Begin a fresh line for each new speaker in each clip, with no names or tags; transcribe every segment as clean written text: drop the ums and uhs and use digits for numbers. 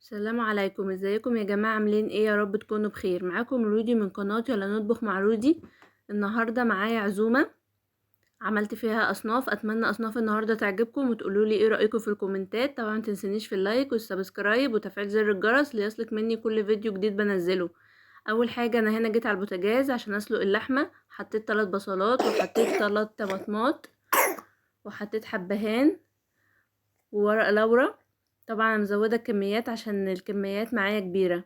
السلام عليكم، ازيكم يا جماعة؟ عاملين ايه؟ يا رب تكونوا بخير. معاكم رودي من قناة يلا نطبخ مع رودي. النهاردة معايا عزومة عملت فيها اصناف، اتمنى اصناف النهاردة تعجبكم وتقولوا لي ايه رأيكم في الكومنتات. طبعا متنسونيش في اللايك والسبسكرايب وتفعيل زر الجرس ليصلك مني كل فيديو جديد بنزله. اول حاجة انا هنا جيت على البوتاجاز عشان اسلق اللحمة، حطيت 3 بصلات وحطيت 3 طماطمات وحطيت حبهان وورق لورا. طبعا انا مزودة الكميات عشان الكميات معايا كبيرة.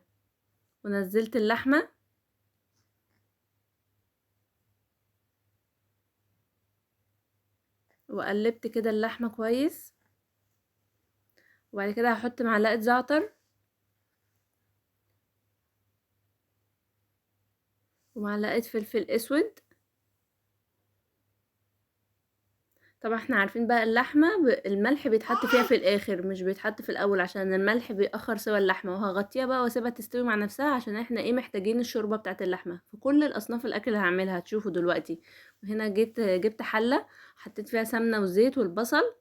ونزلت اللحمة وقلبت كده اللحمة كويس، وبعد كده هحط معلقة زعتر ومعلقة فلفل اسود. طبعا احنا عارفين بقى اللحمة الملح بيتحط فيها في الاخر مش بيتحط في الاول عشان الملح بيأخر سوى اللحمة، وهغطيها بقى واسيبها تستوي مع نفسها عشان احنا ايه محتاجين الشوربة بتاعة اللحمة في كل الاصناف الاكل اللي هعملها هتشوفوا دلوقتي. وهنا جبت حلة حطيت فيها سمنة وزيت والبصل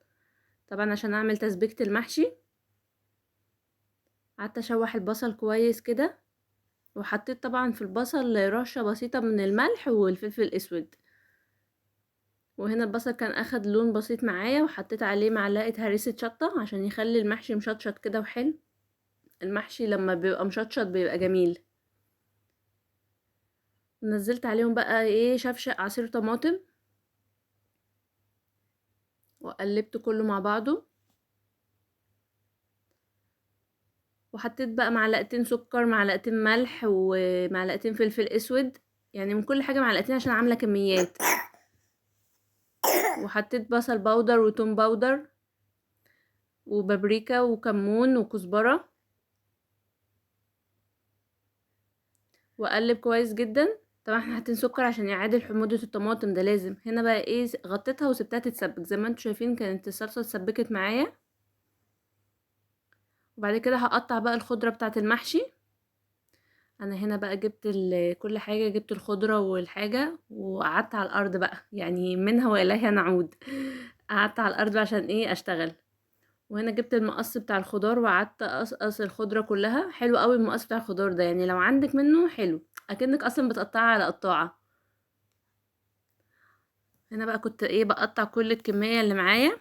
طبعا عشان اعمل تسبيكة المحشي. قعدت اشوح البصل كويس كده، وحطيت طبعا في البصل رشة بسيطة من الملح والفلفل الاسود. وهنا البصل كان اخد لون بسيط معايا، وحطيت عليه معلقة هريسة شطة عشان يخلي المحشي مشطشط كده وحلو. المحشي لما بيبقى مشطشط بيبقى جميل. نزلت عليهم بقى ايه شفشق عصير طماطم وقلبت كله مع بعضه. وحطيت بقى معلقتين سكر معلقتين ملح ومعلقتين فلفل اسود، يعني من كل حاجة معلقتين عشان عاملة كميات. وحطيت بصل باودر وتوم باودر وبابريكا وكمون وكزبرة، واقلب كويس جدا. طبعا احنا حاطين سكر عشان يعادل حموضة الطماطم، ده لازم. هنا بقى ايه غطيتها وسبتها تتسبك زي ما انتم شايفين كانت الصلصة اتسبكت معايا. وبعد كده هقطع بقى الخضرة بتاعة المحشي. انا هنا بقى جبت كل حاجة، جبت الخضرة والحاجة وقعدت على الارض بقى، يعني منها واليها نعود. قعدت على الارض عشان ايه اشتغل. وهنا جبت المقص بتاع الخضار وقعدت اقصقص الخضرة كلها. حلو قوي المقص بتاع الخضار ده، يعني لو عندك منه حلو اكنك اصلا بتقطعها على قطاعة. هنا بقى كنت ايه بقطع كل الكمية اللي معايا.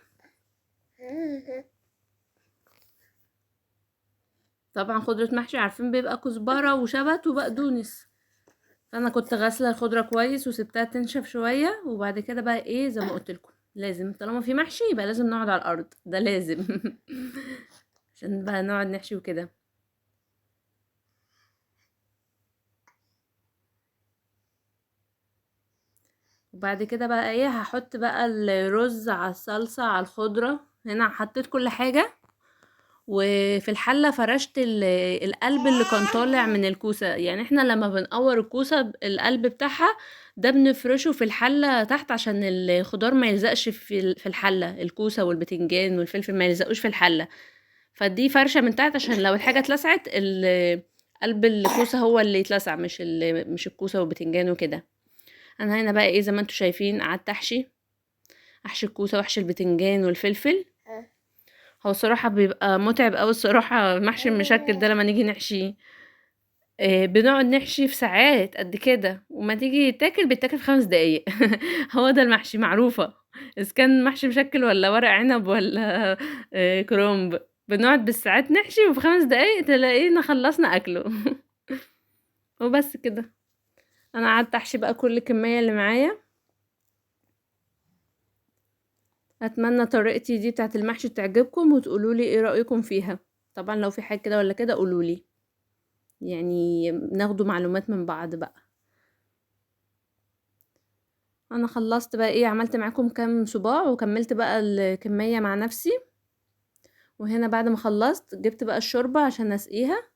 طبعا خضرة محشي عارفين بيبقى كزبرة وشبت وبقدونس، فانا كنت غاسلة الخضرة كويس وسبتها تنشف شوية. وبعد كده بقى ايه زي ما قلت لكم لازم طالما في محشي يبقى لازم نقعد على الارض، ده لازم. عشان بقى نقعد نحشي وكده. وبعد كده بقى ايه هحط بقى الرز على الصلصة على الخضرة. هنا حطيت كل حاجة، وفي الحلة فرشت القلب اللي كان طالع من الكوسة. يعني احنا لما بنقور الكوسة القلب بتاعها ده بنفرشه في الحلة تحت عشان الخضار ما يلزقش في الحلة، الكوسة والبتنجان والفلفل ما يلزقوش في الحلة. فدي فرشة من تحت عشان لو الحاجة اتلسعت قلب الكوسة هو اللي يتلسع، مش الكوسة والبتنجان وكده. انا هنا بقى ايه زي ما انتوا شايفين قعدت احشي الكوسة واحشي البتنجان والفلفل. هو الصراحة بيبقى متعب اوي الصراحة محشي المشكل ده لما نيجي نحشيه. بنقعد نحشي في ساعات قد كده وما تيجي تاكل بيتاكل في 5 دقايق. هو ده المحشي معروفة، اذا كان محشي مشكل ولا ورق عنب ولا كرنب. بنقعد بالساعات نحشي وفي 5 دقايق تلاقينا خلصنا اكله. وبس كده. انا قعدت احشي بقى كل الكمية اللي معايا. اتمنى طريقتي دي بتاعت المحشي تعجبكم وتقولولي ايه رأيكم فيها. طبعا لو في حاجة كده ولا كده قولولي، يعني ناخدوا معلومات من بعض بقى. انا خلصت بقى ايه عملت معاكم كام صباع وكملت بقى الكمية مع نفسي. وهنا بعد ما خلصت جبت بقى الشوربة عشان اسقيها.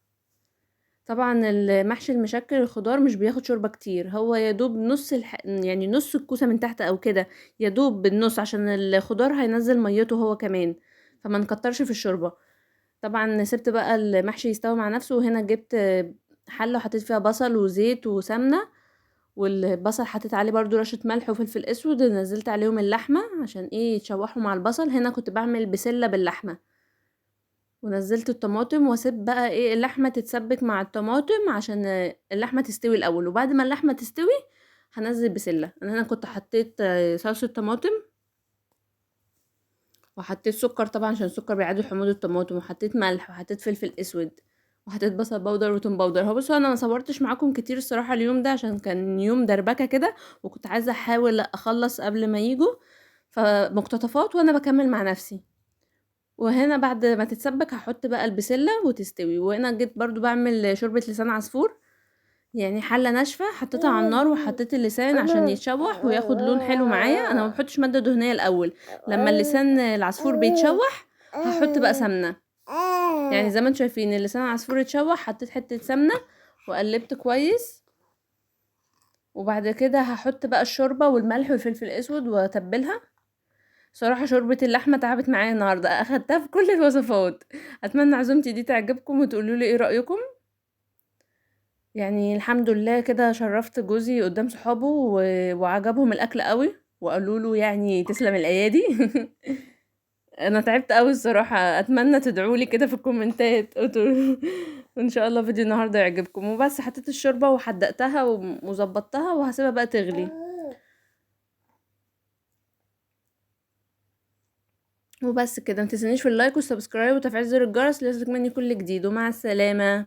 طبعا المحشي المشكل الخضار مش بياخد شوربة كتير، هو يدوب نص يعني نص الكوسة من تحت او كده، يدوب بالنص عشان الخضار هينزل ميته هو كمان، فما نكترش في الشوربة. طبعا سبت بقى المحشي يستوي مع نفسه. وهنا جبت حلة وحطيت فيها بصل وزيت وسمنة، والبصل حطيت عليه برضو رشة ملح وفلفل اسود. نزلت عليهم اللحمة عشان ايه يتشوحوا مع البصل. هنا كنت بعمل بسلة باللحمة. ونزلت الطماطم واسيب بقى ايه اللحمه تتسبك مع الطماطم عشان اللحمه تستوي الاول، وبعد ما اللحمه تستوي هنزل بسله. انا هنا كنت حطيت صلصه طماطم، وحطيت سكر طبعا عشان السكر بيعادل حموضه الطماطم، وحطيت ملح وحطيت فلفل اسود وحطيت بصل بودر وتوم بودر. هو بصوا انا ما صورتش معاكم كتير الصراحه اليوم ده عشان كان يوم دربكه كده، وكنت عايزه احاول اخلص قبل ما يجوا، فمقتطفات وانا بكمل مع نفسي. وهنا بعد ما تتسبك هحط بقى البسله وتستوي. وهنا جيت برضو بعمل شوربه لسان عصفور، يعني حله ناشفه حطيتها على النار وحطيت اللسان عشان يتشوح وياخد لون حلو معايا. انا ما بحطش ماده دهنيه الاول، لما اللسان العصفور بيتشوح هحط بقى سمنه. يعني زي ما انتم شايفين اللسان العصفور اتشوح، حطيت حته سمنه وقلبت كويس، وبعد كده هحط بقى الشوربه والملح والفلفل الاسود واتبلها. صراحه شوربه اللحمه تعبت معايا النهارده، اخدتها في كل الوصفات. اتمنى عزومتي دي تعجبكم وتقولوا لي ايه رايكم. يعني الحمد لله كده شرفت جوزي قدام صحابه وعجبهم الاكل قوي، وقالوا له يعني تسلم الايادي. انا تعبت قوي الصراحه. اتمنى تدعوا لي كده في الكومنتات وان شاء الله فيديو النهارده يعجبكم. وبس حطيت الشوربه وحدقتها وظبطتها وهسيبها بقى تغلي. وبس كده، متنسونيش في اللايك والسبسكرايب وتفعيل زر الجرس ليصلك مني كل جديد، ومع السلامه.